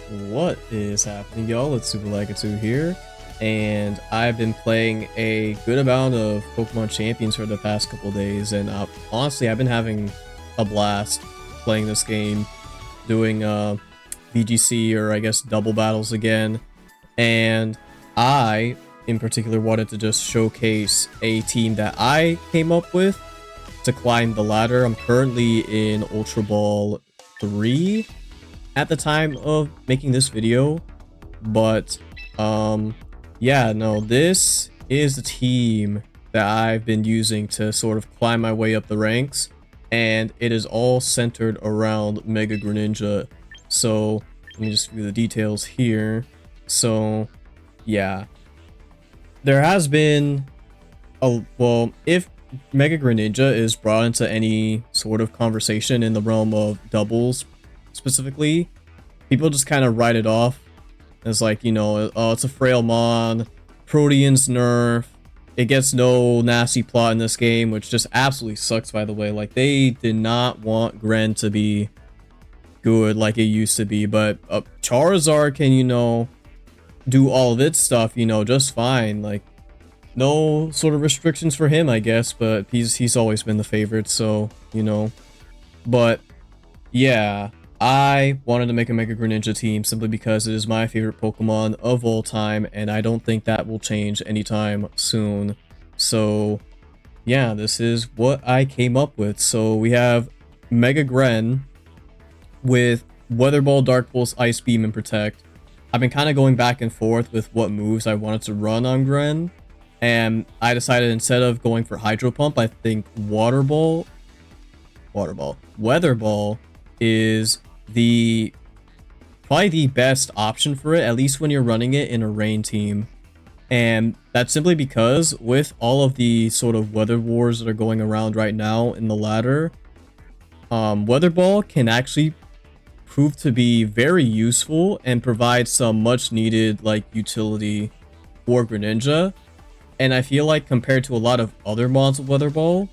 What is happening, y'all? It's Super Legacy here, and I've been playing a good amount of Pokemon Champions for the past couple days, and honestly, I've been having a blast playing this game, doing VGC, or I guess double battles again, and I, in particular, wanted to just showcase a team that I came up with to climb the ladder. I'm currently in Ultra Ball 3 at the time of making this video, but yeah, no, this is the team that I've been using to sort of climb my way up the ranks, and it is all centered around Mega Greninja. So let me just view the details here. So yeah, there has been well, if Mega Greninja is brought into any sort of conversation in the realm of doubles specifically, people just kind of write it off as like, you know, oh, it's a frail mon, Protean's nerf, it gets no nasty plot in this game, which just absolutely sucks, by the way. Like, they did not want Gren to be good like it used to be, but Charizard can, you know, do all of its stuff, you know, just fine. Like, no sort of restrictions for him, I guess, but he's always been the favorite, so, you know. But yeah, I wanted to make a Mega Greninja team simply because it is my favorite Pokemon of all time, and I don't think that will change anytime soon. So yeah, this is what I came up with. So we have Mega Gren with Weather Ball, Dark Pulse, Ice Beam, and Protect. I've been kind of going back and forth with what moves I wanted to run on Gren, and I decided instead of going for Hydro Pump, I think Weather Ball is probably the best option for it, at least when you're running it in a rain team. And that's simply because with all of the sort of weather wars that are going around right now in the ladder, Weather Ball can actually prove to be very useful and provide some much needed like utility for Greninja. And I feel like compared to a lot of other mods of Weather Ball,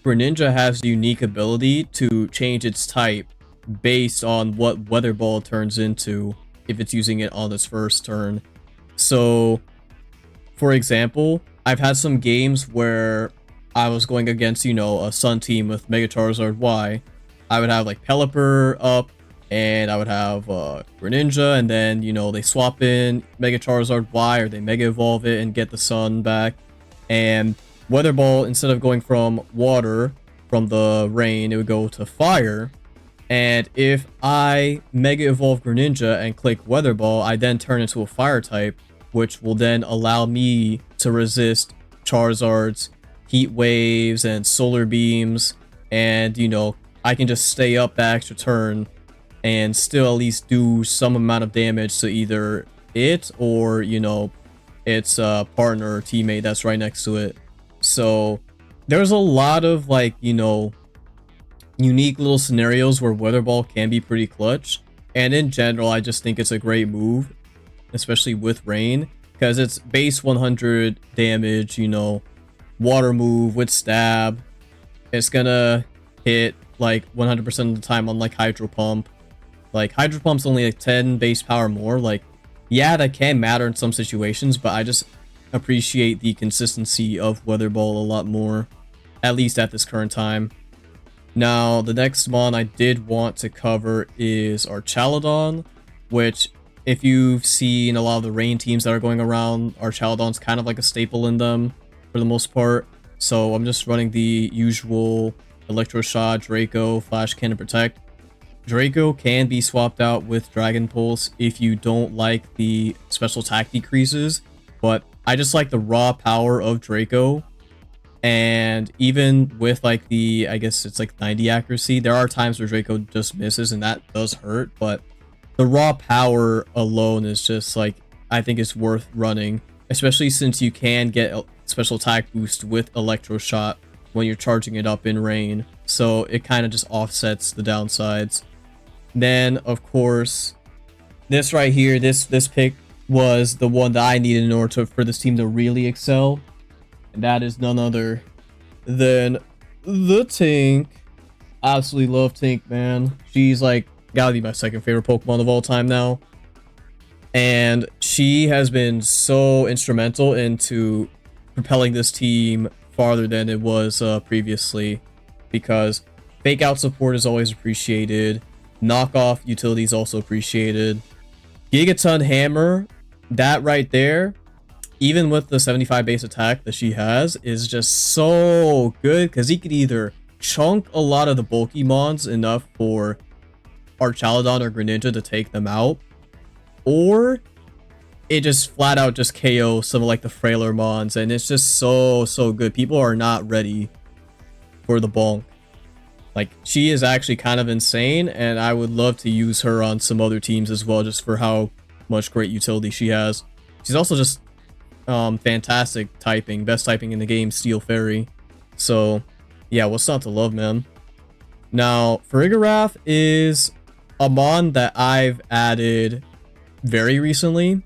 Greninja has the unique ability to change its type based on what Weather Ball turns into if it's using it on its first turn. So, for example, I've had some games where I was going against, you know, a Sun team with Mega Charizard Y. I would have like Pelipper up, and I would have Greninja, and then, you know, they swap in Mega Charizard Y, or they Mega Evolve it and get the Sun back. And Weather Ball, instead of going from water, from the rain, it would go to fire. And if I Mega Evolve Greninja and click Weather Ball, I then turn into a fire type, which will then allow me to resist Charizard's heat waves and solar beams. And, you know, I can just stay up that extra turn and still at least do some amount of damage to either it or, you know, its partner or teammate that's right next to it. So there's a lot of, like, you know, unique little scenarios where Weather Ball can be pretty clutch. And in general, I just think it's a great move, especially with rain, because it's base 100 damage, you know, water move with stab. It's gonna hit like 100% of the time on like Hydro Pump. Like, Hydro Pump's only like 10 base power more. Like, yeah, that can matter in some situations, but I just appreciate the consistency of Weather Ball a lot more, at least at this current time. Now, the next mon I did want to cover is our Chaladon, which, if you've seen a lot of the rain teams that are going around, our Chaladon's kind of like a staple in them for the most part. So I'm just running the usual Electro Shot, Draco, Flash Cannon, Protect. Draco can be swapped out with Dragon Pulse if you don't like the special attack decreases, but I just like the raw power of Draco. And even with like the, I guess it's like 90 accuracy, there are times where Draco just misses and that does hurt, but the raw power alone is just like, I think it's worth running, especially since you can get a special attack boost with Electro Shot when you're charging it up in rain. So it kind of just offsets the downsides. Then, of course, this right here, this pick was the one that I needed in order for this team to really excel. And that is none other than the Tink. Absolutely love Tink, man. She's like gotta be my second favorite Pokemon of all time now. And she has been so instrumental into propelling this team farther than it was previously, because fake out support is always appreciated, knockoff utility is also appreciated. Gigaton Hammer, that right there, even with the 75 base attack that she has, is just so good, because he could either chunk a lot of the bulky mons enough for Archaludon or Greninja to take them out, or it just flat out just KO some of like the frailer mons, and it's just so good. People are not ready for the bonk. Like, she is actually kind of insane, and I would love to use her on some other teams as well, just for how much great utility she has. She's also just fantastic typing, best typing in the game, Steel Fairy. So yeah, what's not to love, man? Now, Farigiraf is a mon that I've added very recently.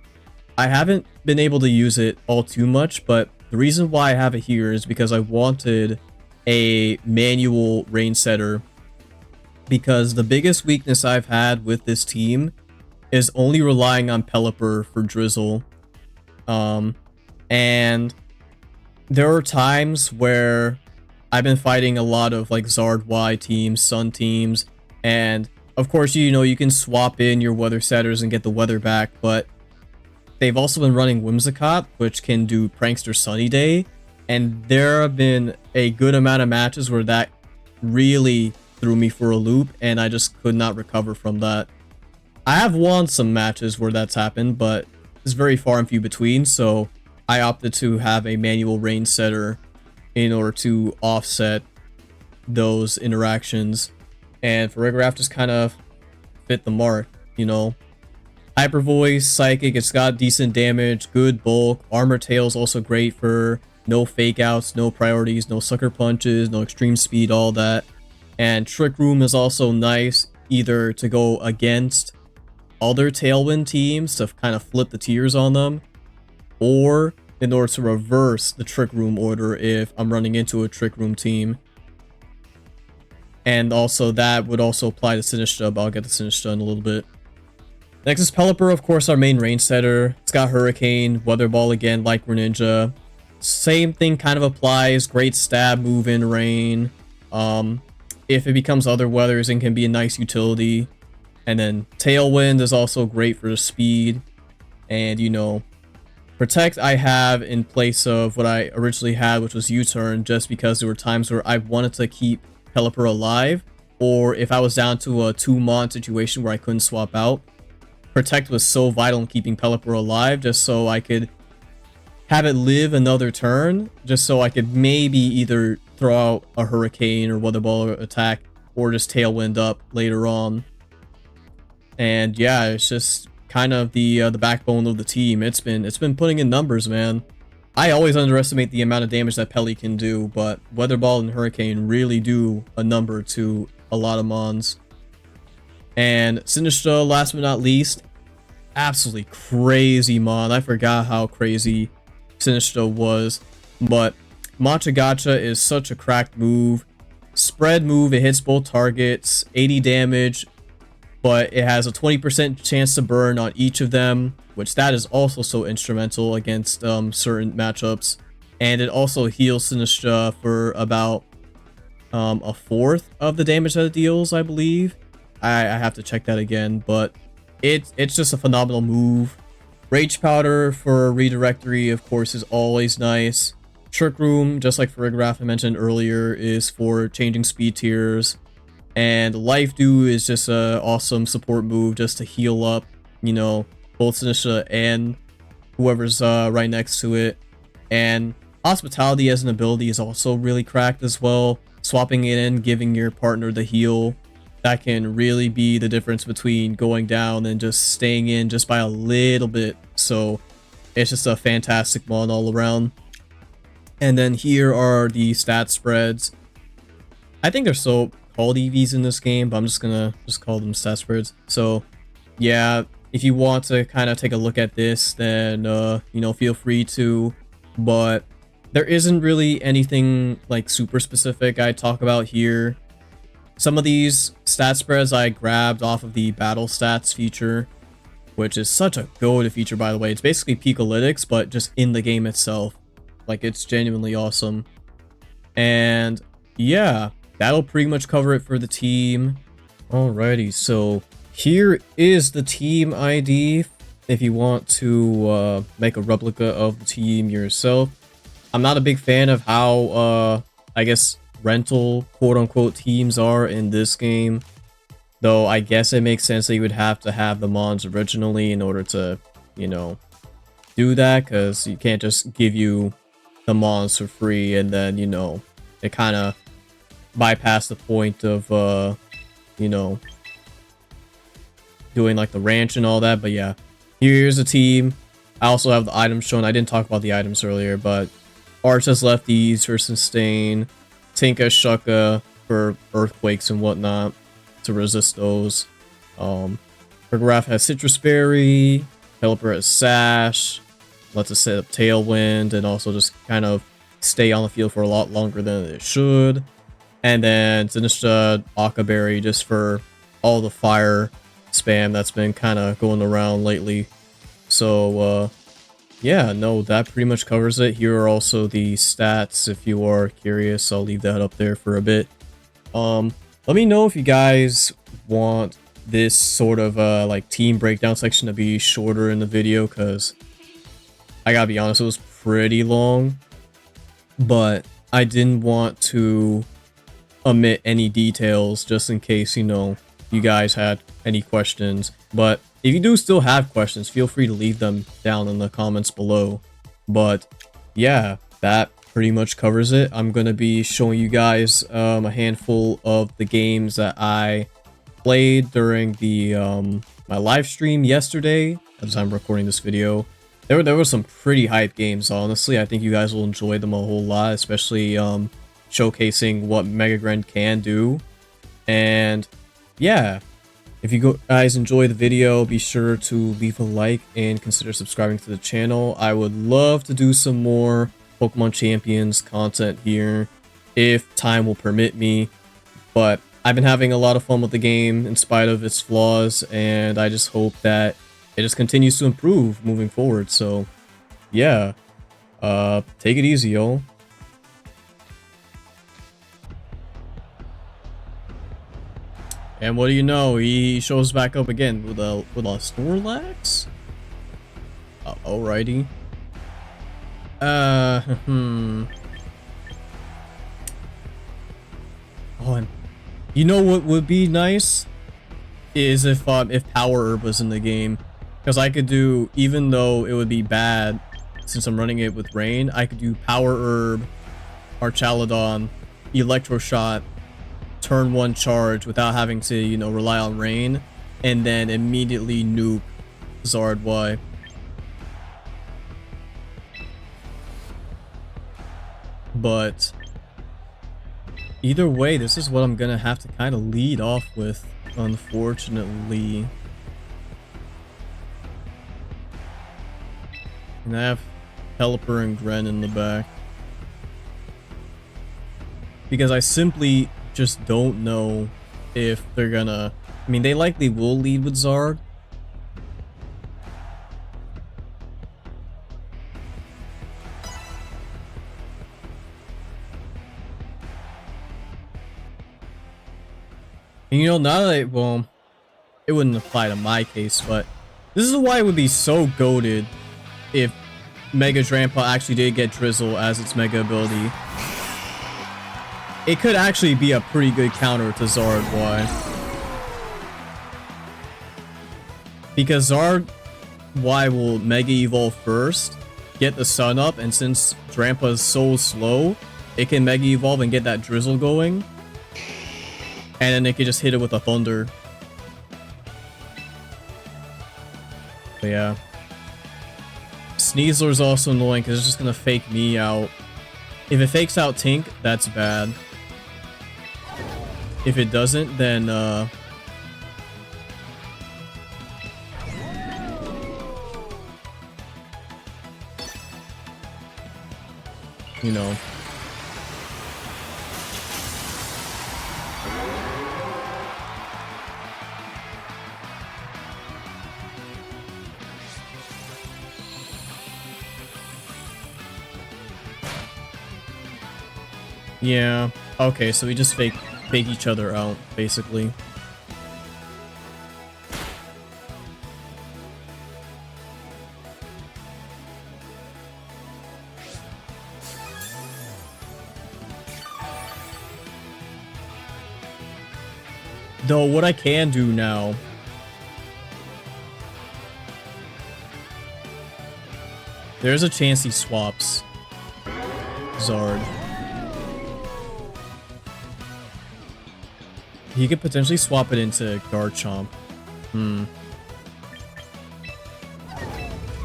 I haven't been able to use it all too much, but the reason why I have it here is because I wanted a manual range setter, because the biggest weakness I've had with this team is only relying on Pelipper for Drizzle. And there are times where I've been fighting a lot of like Zard Y teams, Sun teams, and of course, you know, you can swap in your weather setters and get the weather back, but they've also been running Whimsicott, which can do Prankster Sunny Day, and there have been a good amount of matches where that really threw me for a loop, and I just could not recover from that. I have won some matches where that's happened, but it's very far and few between, so I opted to have a manual range setter in order to offset those interactions, and Farigiraf just kind of fit the mark, you know. Hyper Voice, Psychic, it's got decent damage, good bulk. Armor Tail's also great for no fake outs, no priorities, no sucker punches, no extreme speed, all that. And Trick Room is also nice, either to go against other Tailwind teams to kind of flip the tiers on them, or in order to reverse the Trick Room order if I'm running into a Trick Room team. And also that would also apply to Sinistcha, but I'll get to Sinistcha in a little bit. Next is Pelipper, of course, our main range setter. It's got Hurricane, Weather Ball again, like Greninja. Same thing kind of applies. Great stab move in rain. If it becomes other weathers, it can be a nice utility. And then Tailwind is also great for the speed. And, you know, Protect I have in place of what I originally had, which was U-Turn, just because there were times where I wanted to keep Pelipper alive, or if I was down to a 2-mon situation where I couldn't swap out. Protect was so vital in keeping Pelipper alive, just so I could have it live another turn, just so I could maybe either throw out a Hurricane or Weather Ball attack, or just Tailwind up later on. And yeah, it's just kind of the backbone of the team. It's been putting in numbers, man. I always underestimate the amount of damage that Peli can do, but Weather Ball and Hurricane really do a number to a lot of mons. And Sinistcha, last but not least, absolutely crazy mon. I forgot how crazy Sinistcha was, but Matcha Gotcha is such a cracked move. Spread move, it hits both targets, 80 damage, but it has a 20% chance to burn on each of them, which that is also so instrumental against certain matchups. And it also heals Sinistcha for about a fourth of the damage that it deals, I believe. I have to check that again, but it's just a phenomenal move. Rage Powder for redirectory, of course, is always nice. Trick Room, just like Farigiraf I mentioned earlier, is for changing speed tiers. And Life Dew is just an awesome support move just to heal up, you know, both Sinistcha and whoever's right next to it. And Hospitality as an ability is also really cracked as well. Swapping it in, giving your partner the heal, that can really be the difference between going down and just staying in just by a little bit. So it's just a fantastic mon all around. And then here are the stat spreads. I think they're so called EVs in this game, but I'm just gonna call them stat spreads. So yeah, if you want to kind of take a look at this, then you know, feel free to, but there isn't really anything like super specific I talk about here. Some of these stat spreads I grabbed off of the battle stats feature, which is such a goated feature, by the way. It's basically Picolytics, but just in the game itself. Like, it's genuinely awesome. And yeah, that'll pretty much cover it for the team. Alrighty, so here is the team ID if you want to make a replica of the team yourself. I'm not a big fan of how, I guess, rental quote-unquote teams are in this game. Though I guess it makes sense that you would have to have the mons originally in order to, you know, do that. Because you can't just give you the mons for free and then, you know, it kind of bypass the point of, you know, doing like the ranch and all that. But yeah, here's a team. I also have the items shown. I didn't talk about the items earlier, but Arch has lefties for sustain, Tinka Shucka for earthquakes and whatnot to resist those. Graph has Citrus Berry, Pelipper has Sash, lets us set up Tailwind, and also just kind of stay on the field for a lot longer than it should. And then Sinistra Aqua Berry just for all the fire spam that's been kind of going around lately. So, yeah, no, that pretty much covers it. Here are also the stats if you are curious. I'll leave that up there for a bit. Let me know if you guys want this sort of like team breakdown section to be shorter in the video, because I gotta be honest, it was pretty long, but I didn't want to omit any details just in case, you know, you guys had any questions. But if you do still have questions, feel free to leave them down in the comments below. But yeah, that pretty much covers it. I'm going to be showing you guys a handful of the games that I played during the my live stream yesterday as I'm recording this video. There were some pretty hype games, honestly. I think you guys will enjoy them a whole lot, especially showcasing what Mega Greninja can do. And yeah, if you guys enjoy the video, be sure to leave a like and consider subscribing to the channel. I would love to do some more Pokemon Champions content here if time will permit me, but I've been having a lot of fun with the game in spite of its flaws, and I just hope that it just continues to improve moving forward. So yeah, take it easy, y'all. And what do you know, he shows back up again with a Snorlax. Alrighty. Oh, and you know what would be nice is if Power Herb was in the game, because I could do, even though it would be bad since I'm running it with Rain, I could do Power Herb, Archaludon, Electro Shot, turn 1 charge without having to, you know, rely on Rain, and then immediately nuke Zard Y. But either way, this is what I'm gonna have to kind of lead off with, unfortunately. And I have Pelipper and Gren in the back, because I simply just don't know if they're gonna... I mean, they likely will lead with Zard. And you know, now that well, it wouldn't apply to my case, but this is why it would be so goated if Mega Drampa actually did get Drizzle as its Mega ability. It could actually be a pretty good counter to Zard Y. Because Zard Y will Mega Evolve first, get the Sun up, and since Drampa is so slow, it can Mega Evolve and get that Drizzle going. And then they could just hit it with a Thunder. But yeah. Sneasler's also annoying because it's just gonna fake me out. If it fakes out Tink, that's bad. If it doesn't, then you know. Yeah. Okay, so we just fake each other out, basically. Though what I can do now, there's a chance he swaps Zard. He could potentially swap it into Garchomp.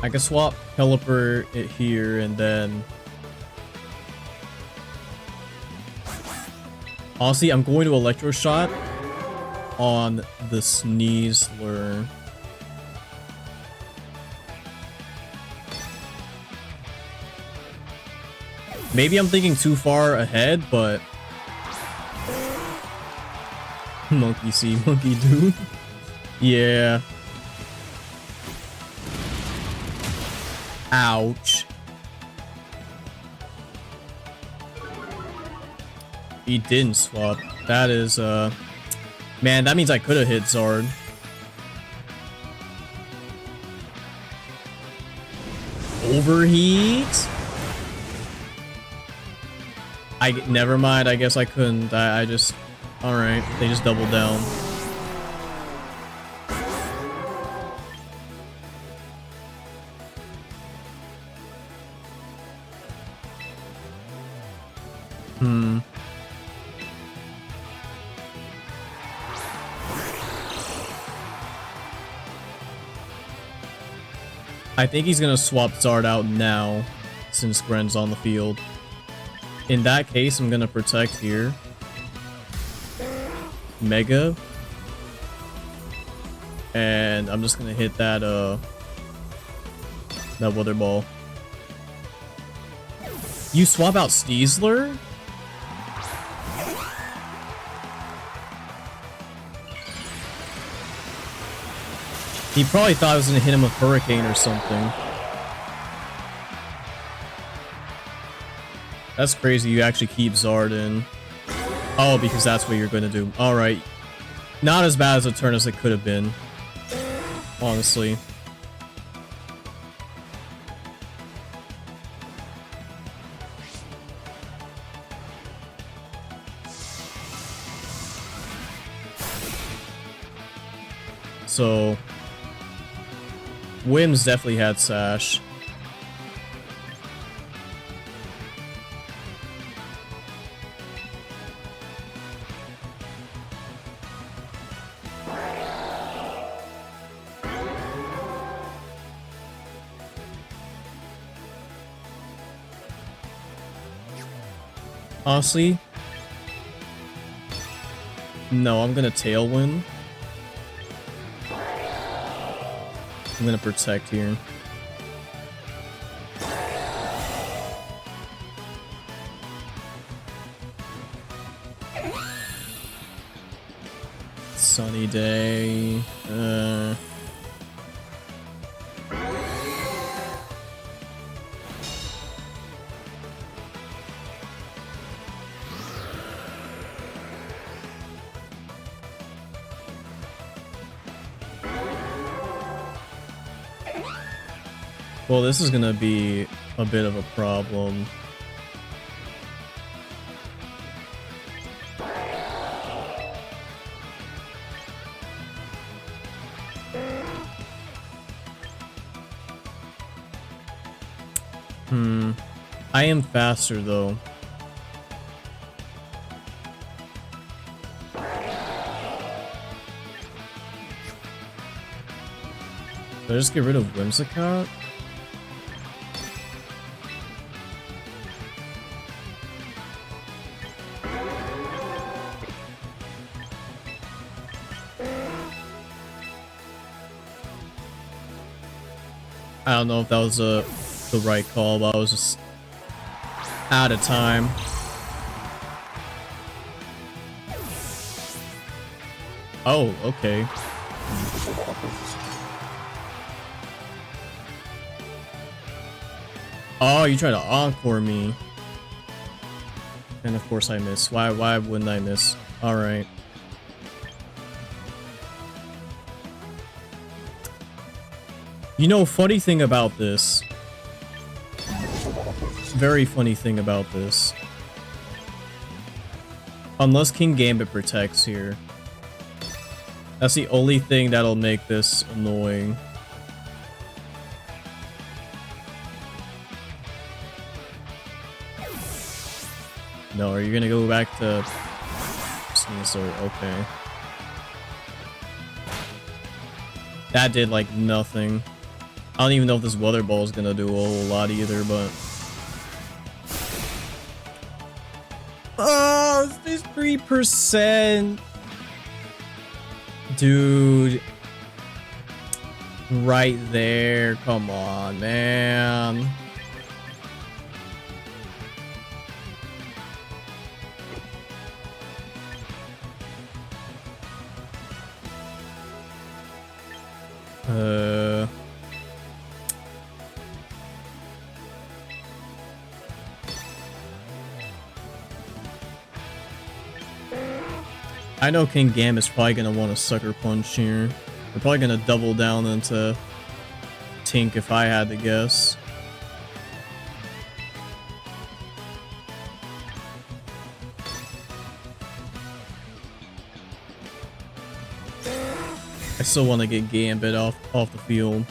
I could swap Pelipper it here and then... Honestly, I'm going to Electro Shot on the Sneasler. Maybe I'm thinking too far ahead, but... Monkey see, monkey do. Yeah. Ouch. He didn't swap. That is, man, that means I could have hit Zard. Overheat? Never mind, I guess I couldn't. I just... Alright, they just doubled down. I think he's gonna swap Zard out now, since Gren's on the field. In that case, I'm gonna protect here. Mega. And I'm just gonna hit that Weather Ball. You swap out Sneasler? He probably thought I was gonna hit him with Hurricane or something. That's crazy, you actually keep Zard in. Oh, because that's what you're gonna do. Alright. Not as bad as a turn as it could have been. Honestly. So... Wims definitely had Sash. Honestly, no, I'm gonna Tailwind. I'm gonna protect here. Sunny day. Well, this is gonna be a bit of a problem. I am faster though. Did I just get rid of Whimsicott? I don't know if that was the right call, but I was just out of time. Oh, okay. Oh, you try to encore me. And of course I miss. Why wouldn't I miss? Alright. You know, funny thing about this. Very funny thing about this. Unless King Gambit protects here. That's the only thing that'll make this annoying. No, are you gonna go back to Sneasel? Okay. That did like nothing. I don't even know if this weather ball is gonna do a whole lot either, but oh, this 3%, dude. Right there, come on, man. I know King Gambit's probably gonna want a Sucker Punch here. They're probably gonna double down into Tink if I had to guess. I still want to get Gambit off the field.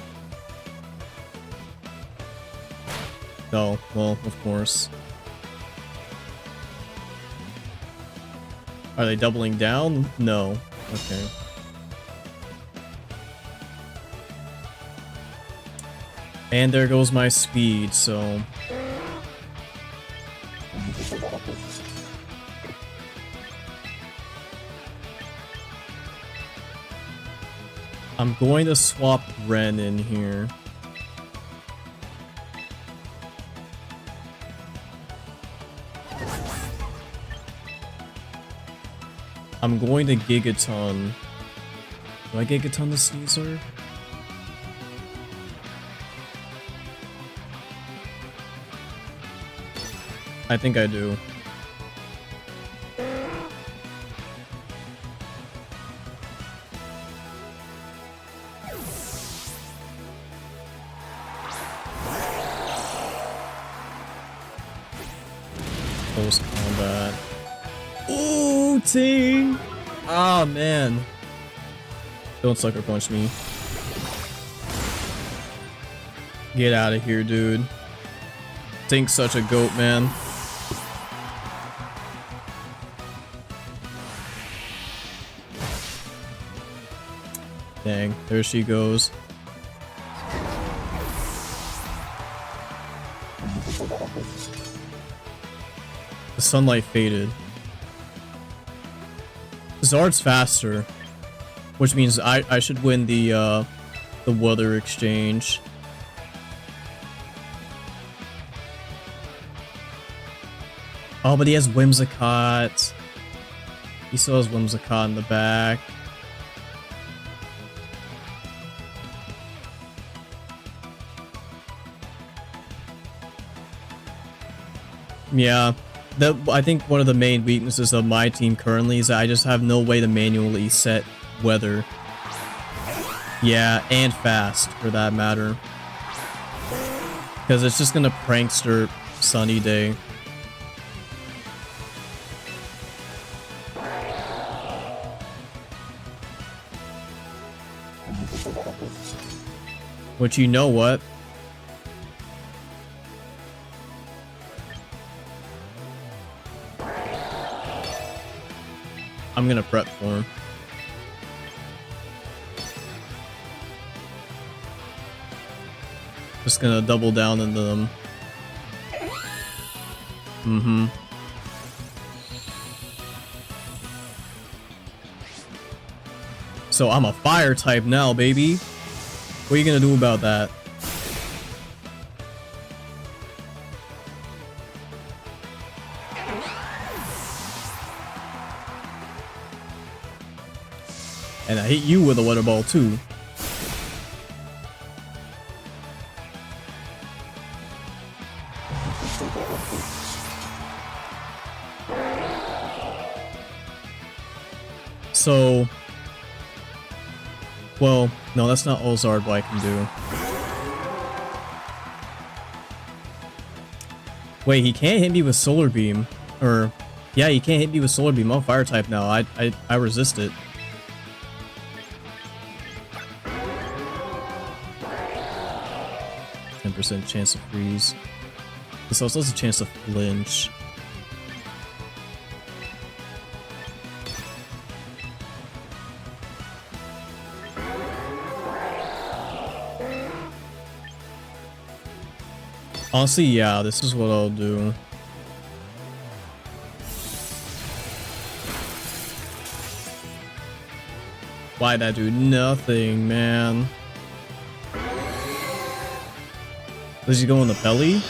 Oh, well, of course. Are they doubling down? No. Okay. And there goes my speed, so... I'm going to swap Ren in here. I'm going to Gigaton. Do I Gigaton the Sneasler? I think I do. Close combat. Oh, Ting! Ah, man. Don't Sucker Punch me. Get out of here, dude. Tink's such a goat, man. Dang, there she goes. The sunlight faded. Zard's faster, which means I should win the weather exchange. Oh, but he has Whimsicott. He still has Whimsicott in the back. Yeah. I think one of the main weaknesses of my team currently is that I just have no way to manually set weather. Yeah, and fast, for that matter. Because it's just gonna prankster sunny day. Which, you know what? I'm gonna prep for him. Just gonna double down into them. Mm-hmm. So I'm a fire type now, baby. What are you gonna do about that? And I hit you with a weather ball too. so... Well, no, that's not Ozard what I can do. Wait, he can't hit me with Solar Beam. Or, yeah, he can't hit me with Solar Beam. I'm Fire type now. I resist it. %, chance to freeze. This also has a chance to flinch. Honestly, yeah, this is what I'll do. Why'd that do nothing, man? Does he go in the belly?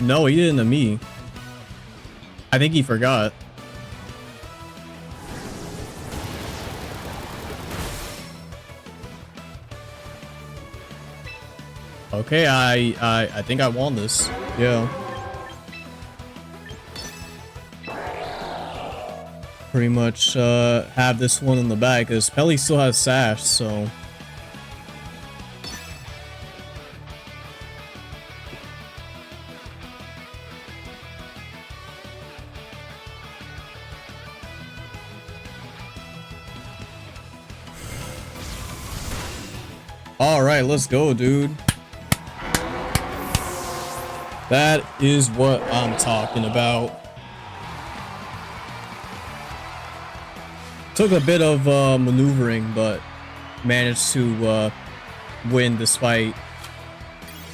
No, he did into me. I think he forgot. Okay, I think I won this. Yeah. Pretty much have this one in the bag because Pelly still has Sash, so. Alright, let's go, dude. That is what I'm talking about. Took a bit of maneuvering, but managed to win despite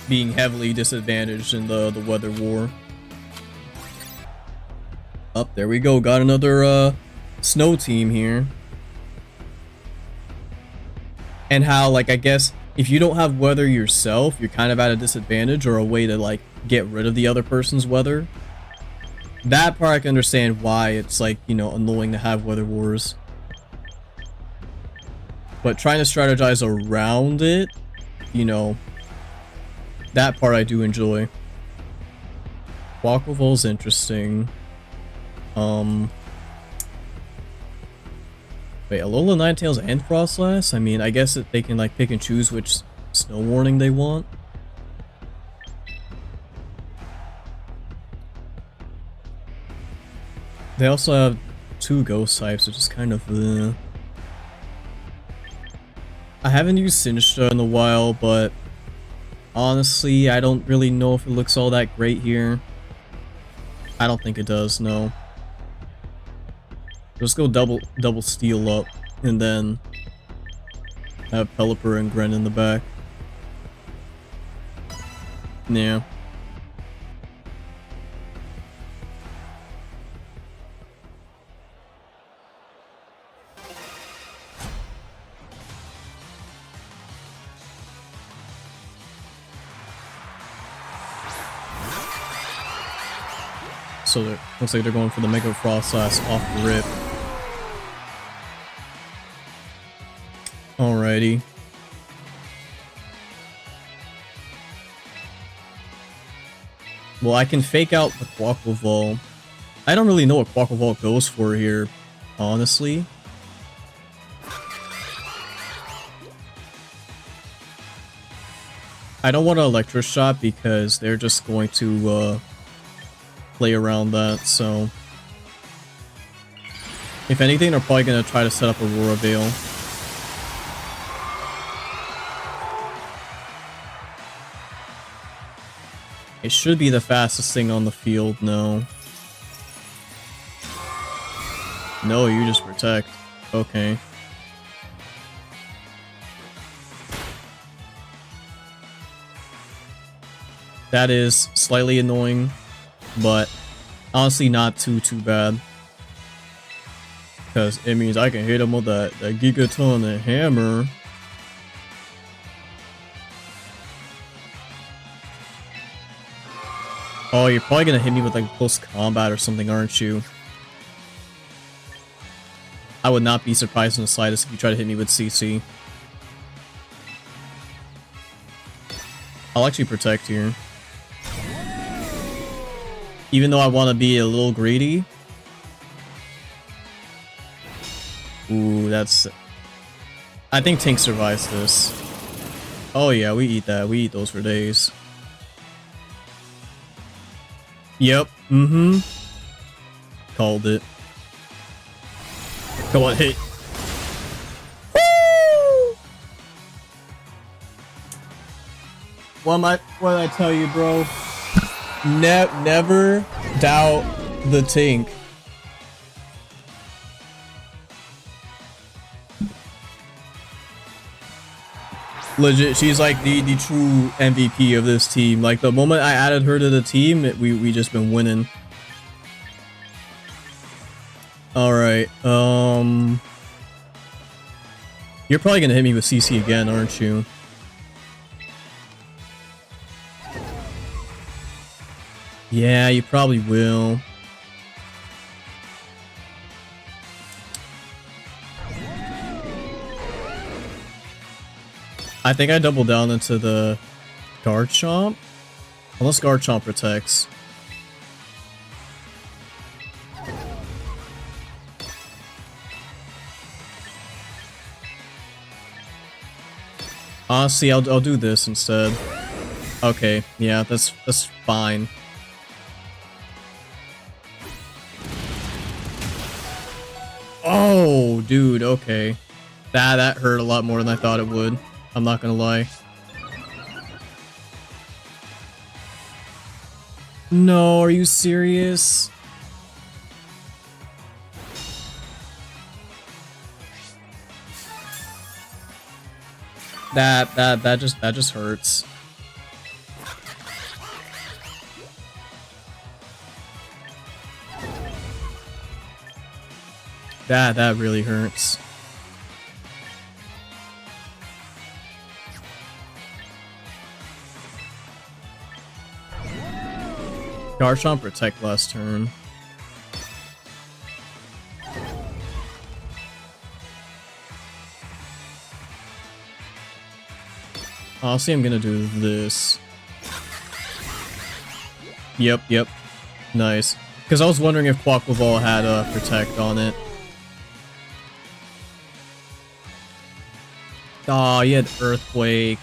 being heavily disadvantaged in the weather war. Up there we go. Got another snow team here. And how, like, I guess if you don't have weather yourself, you're kind of at a disadvantage or a way to, like, get rid of the other person's weather. That part I can understand why it's, like, you know, annoying to have weather wars. But trying to strategize around it, you know, that part I do enjoy. Quaquaval's interesting. Wait, Alola, Ninetales, and Froslass? I mean, I guess that they can, like, pick and choose which snow warning they want. They also have 2 ghost types, which is kind of I haven't used Sinistcha in a while, but honestly, I don't really know if it looks all that great here. I don't think it does, no. Just go double steal up, and then have Pelipper and Gren in the back. Yeah. So it looks like they're going for the Mega Froslass off the rip. Alrighty. Well, I can fake out the Quaquaval. I don't really know what Quaquaval goes for here, honestly. I don't want to Electric Shot because they're just going to play around that, so if anything, they're probably going to try to set up Aurora Veil. It should be the fastest thing on the field, no. No, you just protect. Okay. That is slightly annoying, but honestly not too bad. Because it means I can hit him with that Gigaton and Hammer. Oh, you're probably gonna hit me with like close combat or something, aren't you? I would not be surprised in the slightest if you try to hit me with CC. I'll actually protect here. Even though I want to be a little greedy, Ooh, that's... I think Tink survives this. Oh yeah, we eat that. We eat those for days. Yep. Mm-hmm. Called it. Come on, hit. Woo! What did I tell you, bro? Never doubt the Tink. Legit, she's like the true MVP of this team. Like the moment I added her to the team, we just been winning. All right, you're probably gonna hit me with CC again, aren't you? Yeah, you probably will. I think I double down into the Garchomp. Unless Garchomp protects. Honestly, I'll do this instead. Okay, yeah, that's fine. Oh, dude, okay. That hurt a lot more than I thought it would. I'm not gonna lie. No, are you serious? That just hurts. That really hurts. Garchomp protect last turn. Honestly, I'm gonna do this. Yep. Nice. Because I was wondering if Quaquaval had a protect on it. Aw, you had Earthquake.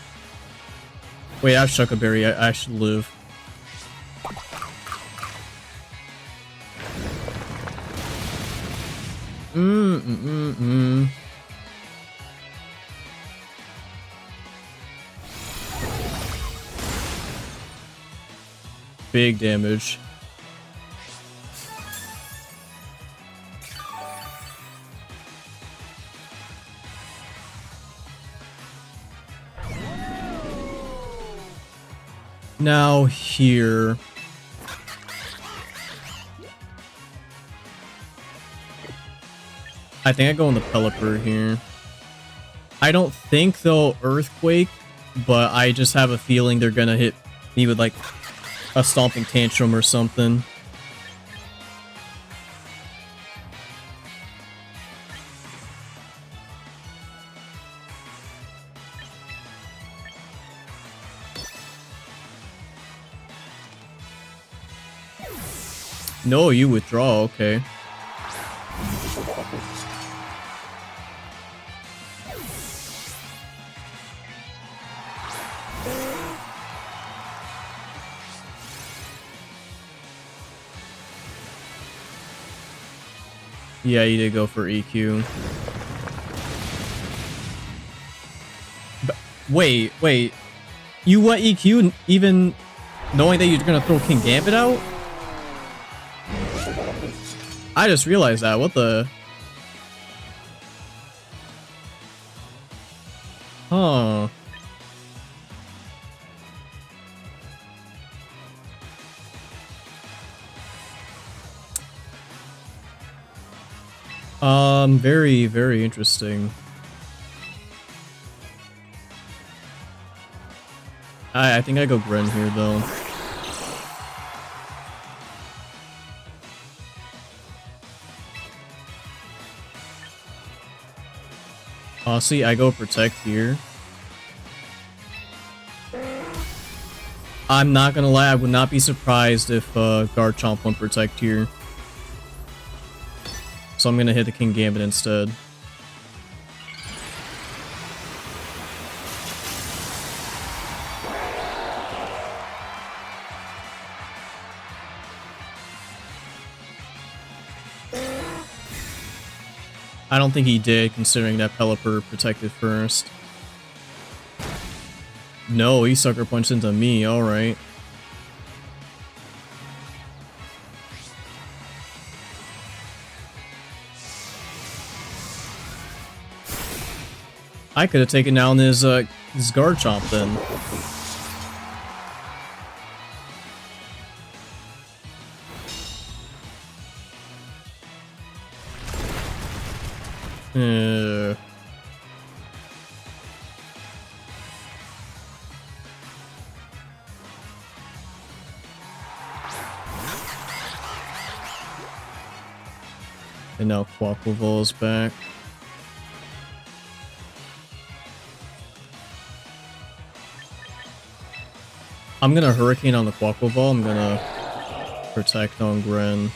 Wait, I have Shucka Berry. I should live. Big damage. Now here. I think I go in the Pelipper here. I don't think they'll Earthquake, but I just have a feeling they're gonna hit me with like a Stomping Tantrum or something. No, you withdraw, okay. Yeah, you did go for EQ. But wait. You went EQ even knowing that you're gonna throw King Gambit out? I just realized that. What the? Huh. Very, very interesting. I think I go Gren here, though. See, I go Protect here. I'm not gonna lie, I would not be surprised if Garchomp went Protect here. So I'm gonna hit the King Gambit instead. I don't think he did, considering that Pelipper protected first. No, he sucker punched into me, alright. I could have taken down his Garchomp then. And now Quaquaval is back. I'm gonna Hurricane on the Quaquaval. I'm gonna Protect on Gren.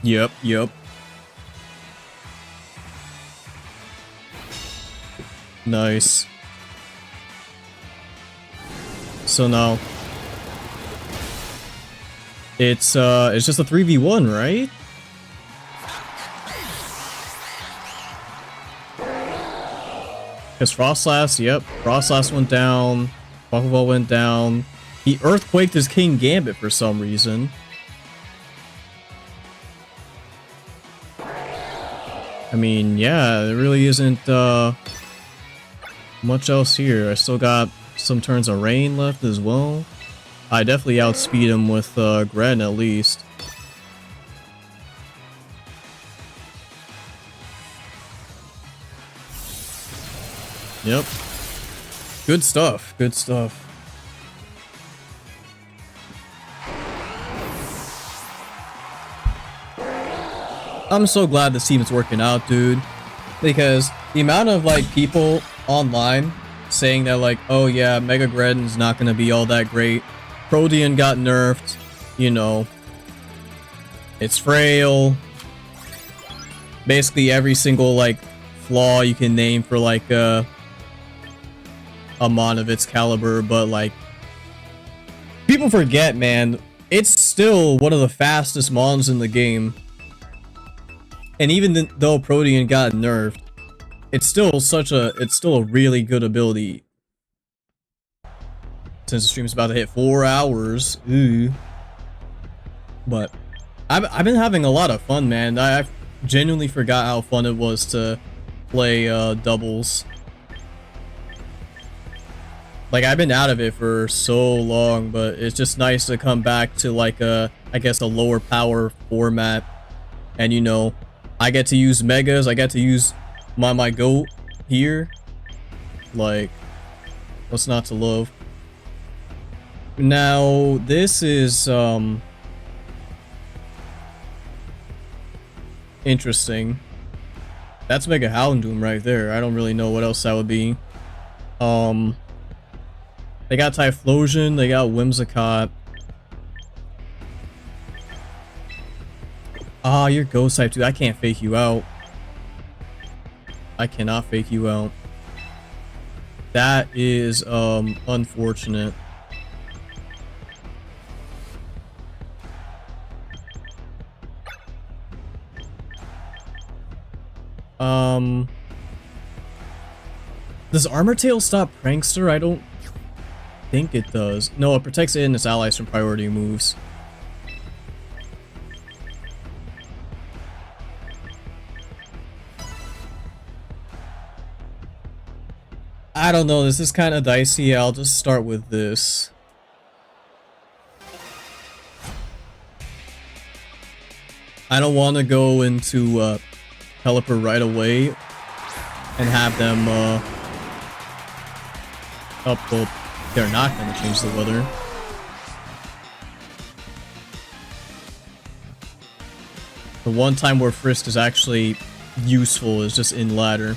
Yep. Nice. So now it's just a 3v1, right? Because Froslass, yep, Froslass went down, Pokémon went down. He Earthquaked his King Gambit for some reason. I mean, yeah, there really isn't much else here. I still got some turns of Rain left as well. I definitely outspeed him with Gren at least. Yep. Good stuff. Good stuff. I'm so glad this team is working out, dude. Because the amount of, like, people online saying that, like, oh yeah, Mega Greninja's not gonna be all that great. Protean got nerfed, you know. It's frail. Basically every single, like, flaw you can name for, like, a mon of its caliber, but, like, people forget, man, it's still one of the fastest mons in the game. And even though Protean got nerfed, it's still a really good ability. Since the stream's about to hit 4 hours, ooh. But I've been having a lot of fun, man. I genuinely forgot how fun it was to play doubles. Like, I've been out of it for so long, but it's just nice to come back to, like, I guess a lower power format. And, you know, I get to use Megas, I get to use my GOAT here. Like, what's not to love? Now, this is, interesting. That's Mega Houndoom right there. I don't really know what else that would be. They got Typhlosion, they got Whimsicott. Ah, you're Ghost type too. I can't fake you out. I cannot fake you out. That is, unfortunate. Does Armor Tail stop Prankster? I don't think it does. No, it protects it and its allies from priority moves. I don't know, this is kind of dicey. I'll just start with this. I don't want to go into Pelipper right away and have them well, they're not going to change the weather. The one time where Frisk is actually useful is just in ladder.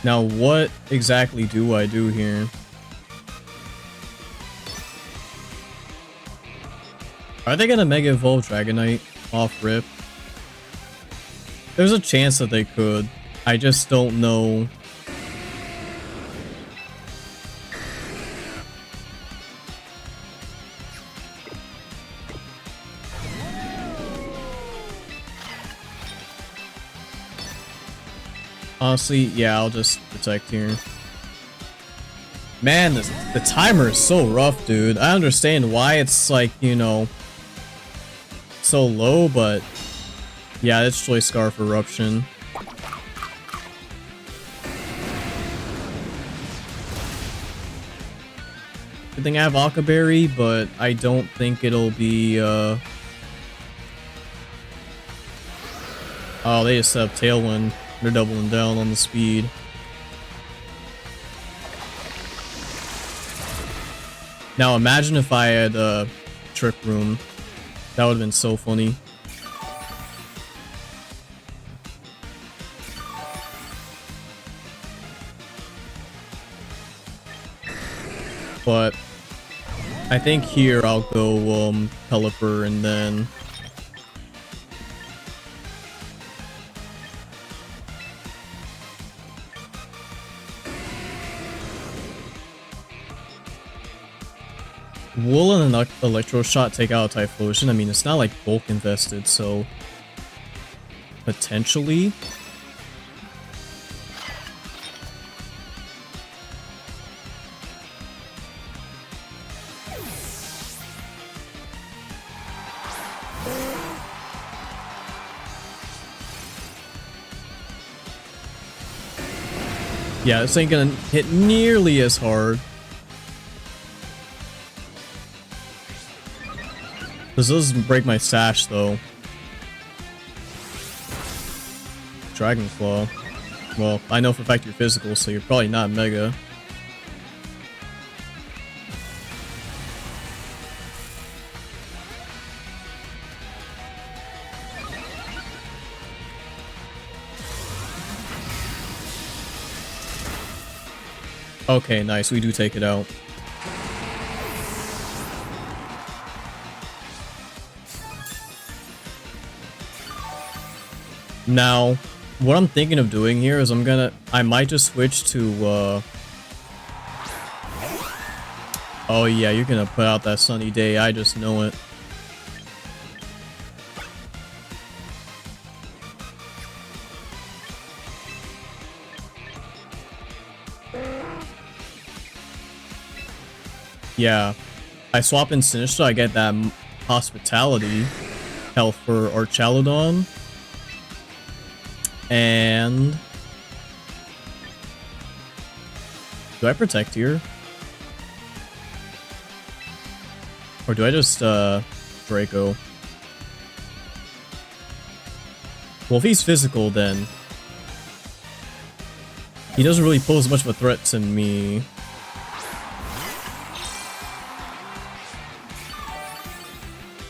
Now, what exactly do I do here? Are they gonna Mega Evolve Dragonite off rip? There's a chance that they could. I just don't know. Honestly, yeah, I'll just protect here. Man, the timer is so rough, dude. I understand why it's like, you know, so low, but yeah, it's Choice Scarf Eruption. Good thing I have Aqua Berry, but I don't think it'll be, oh, they just set up Tailwind. They're doubling down on the speed. Now imagine if I had Trick Room. That would have been so funny. But I think here I'll go Pelipper and then will an Electro Shot take out a Typhlosion? I mean, it's not like bulk invested, so potentially. Yeah, this ain't gonna hit nearly as hard. This doesn't break my sash, though. Dragon Claw. Well, I know for a fact you're physical, so you're probably not Mega. Okay, nice. We do take it out. Now, what I'm thinking of doing here is I might just switch to, oh yeah, you're gonna put out that sunny day, I just know it. Yeah, I swap in Sinistcha, I get that Hospitality health for Archaludon. And do I protect here? Or do I just Draco? Well, if he's physical, then he doesn't really pose much of a threat to me.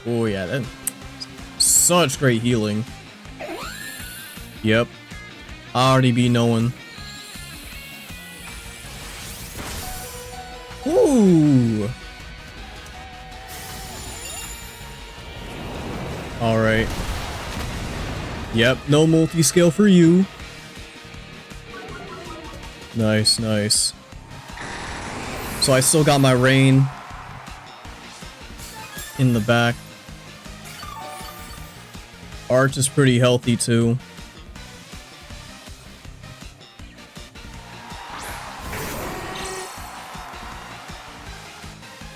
Oh yeah, that's such great healing. Yep. Already be knowing. Ooh. Alright. Yep, no multi-scale for you. Nice, nice. So I still got my Rain in the back. Arch is pretty healthy too.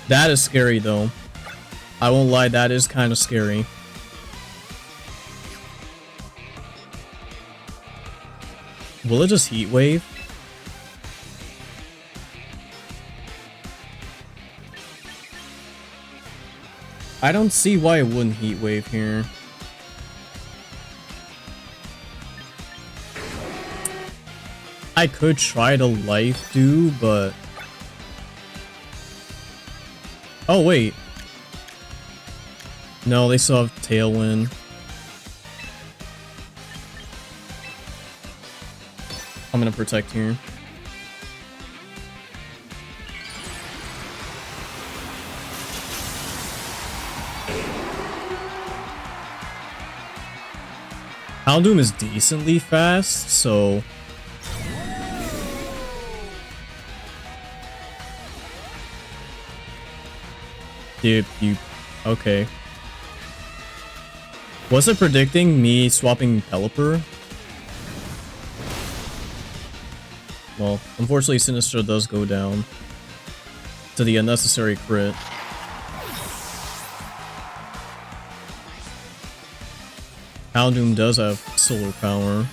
That is scary though. I won't lie, that is kind of scary. Will it just Heat Wave? I don't see why it wouldn't Heat Wave here. I could try to Life do, but... Oh, wait. No, they still have Tailwind. I'm gonna protect here. Houndoom is decently fast, so... Dude, you... Okay. Was it predicting me swapping Pelipper? Well, unfortunately Sinister does go down to the unnecessary crit. Houndoom does have solar power.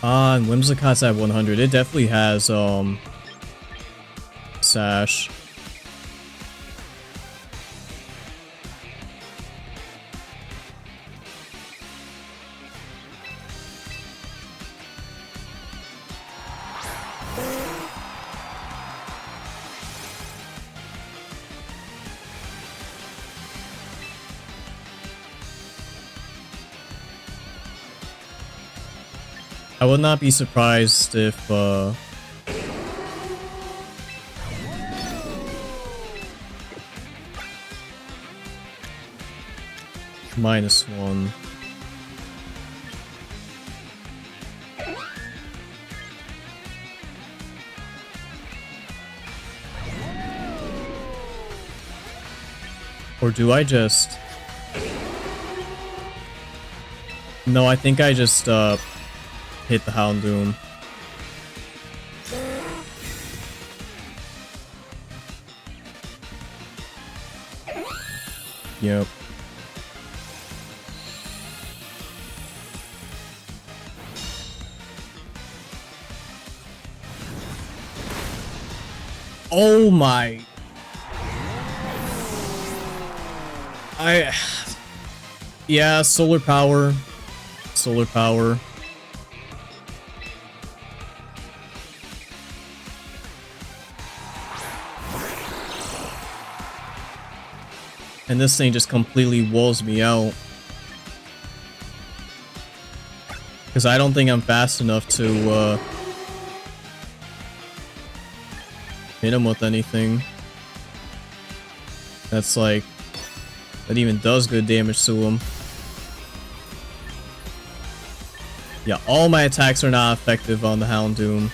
And Whimsicott's at 100. It definitely has, Sash. I would not be surprised if, -1. Or do I just... No, I think I just, hit the Houndoom. Yep. Oh my... Yeah, solar power. Solar power. And this thing just completely walls me out. Because I don't think I'm fast enough to, hit him with anything. That's like... That even does good damage to him. Yeah, all my attacks are not effective on the Houndoom.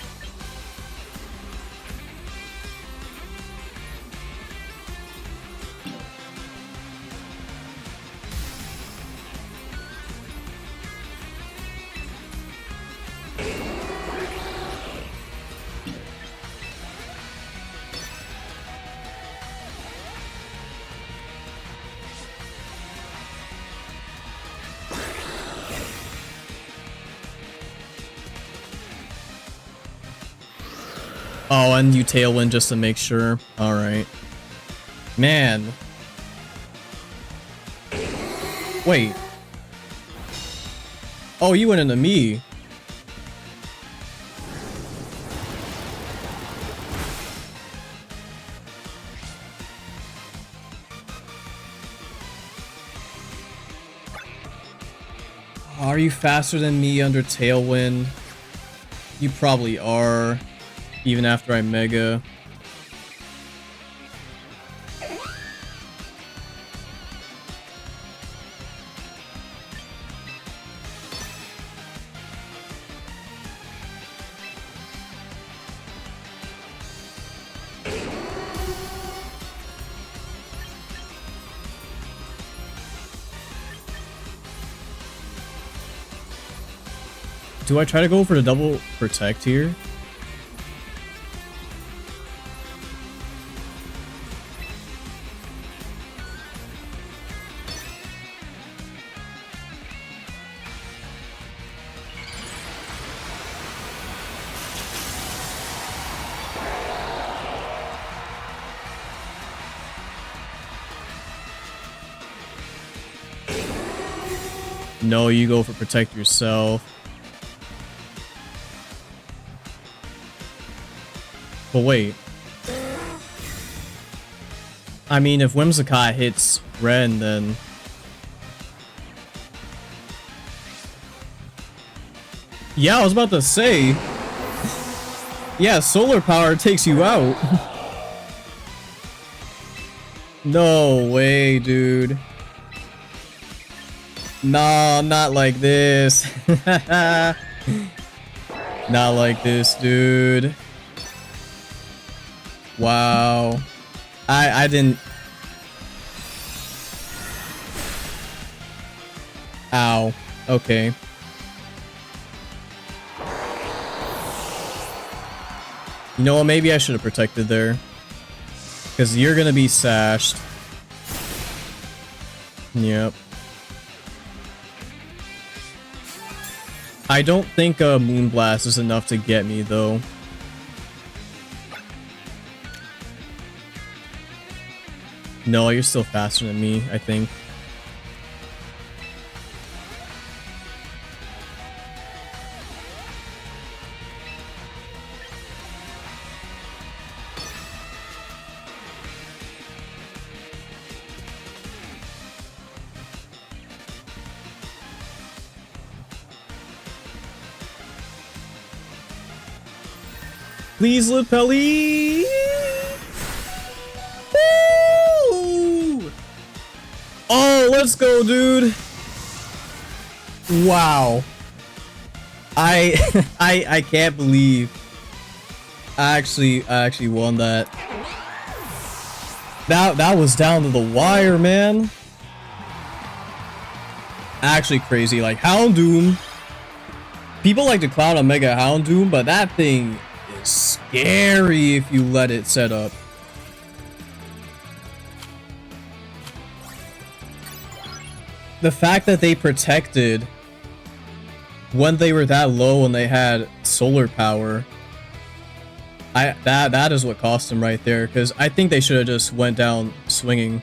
Oh, and you Tailwind just to make sure. Alright. Man. Wait. Oh, you went into me. Are you faster than me under Tailwind? You probably are. Even after I Mega. Do I try to go for the double protect here? No, you go for protect yourself. But wait. I mean, if Whimsicott hits Ren, then... Yeah, I was about to say. Yeah, solar power takes you out. No way, dude. Nah, not like this. Not like this, dude. Wow. I didn't... Ow. Okay. You know what? Maybe I should have protected there. Because you're gonna be sashed. Yep. I don't think a Moonblast is enough to get me, though. No, you're still faster than me, I think. Please, Lipelli! Woo! Oh, let's go, dude! Wow. I can't believe I actually won that. That was down to the wire, man. Actually crazy. Like Houndoom. People like to clown on Mega Houndoom, but that thing is scary if you let it set up. The fact that they protected when they were that low and they had solar power, that is what cost them right there, because I think they should have just went down swinging.